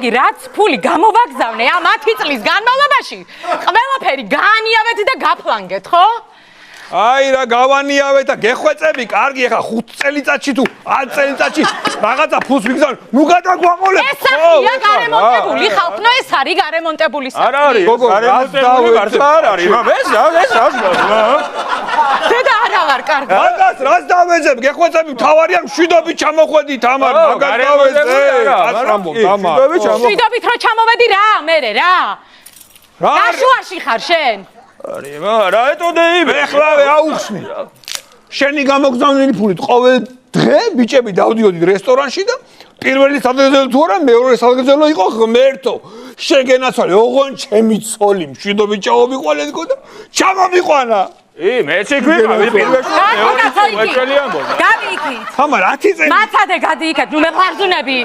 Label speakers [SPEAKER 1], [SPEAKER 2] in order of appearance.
[SPEAKER 1] იგი რაც ფული გამოვაგზავნე ამ 10 წლის განმავლობაში, ყველაფერი გაანიავეთ და გაფლანგეთ, ხო?
[SPEAKER 2] აი რა გავანიავე და გეხვეწები, კარგი, ეხა 5 წელიწადში თუ 10 წელიწადში რაღაცა ფულს ვიგზავნე, ნუ გადაგვაყოლებ.
[SPEAKER 1] ეს სახია გარემონტებული, ხალხო, ეს არის გარემონტებული სახი.
[SPEAKER 3] არ არის, გარემონტებული მართლა არ არის, მაგრამ ეს
[SPEAKER 1] დედა არა ვარ კარგი.
[SPEAKER 2] მაგას რას დავეძებ, გეხვეწები, თავარია მშვიდობით ჩამოხვედით ამარ, მაგას დავეძებ.
[SPEAKER 1] მშვიდობით რო ჩამოვედი რა, მერე რა. გაშუაში ხარ შენ?
[SPEAKER 3] რა ეტოდე იმე?
[SPEAKER 2] ეხლავე აუხსნი. შენი გამოგზავნილი ფულით ყოველ დღე ბიჭები დავდიოდით რესტორანში და პირველი სადღეგრძელო თუ არა, მეორე სადღეგრძელო იყო ღმერთო. შეგენაცვალე, ოღონ ჩემი ცოლი მშვიდობით ჩამომიყვანეთკო და ჩამომიყვანა.
[SPEAKER 3] მეც იქვი, პირველში მეორე წელი ამბობ.
[SPEAKER 1] გადიიქით.
[SPEAKER 2] ხამა 10 წელი.
[SPEAKER 1] მაცადე გადიიქეთ, ნუ მე ხარზუნები.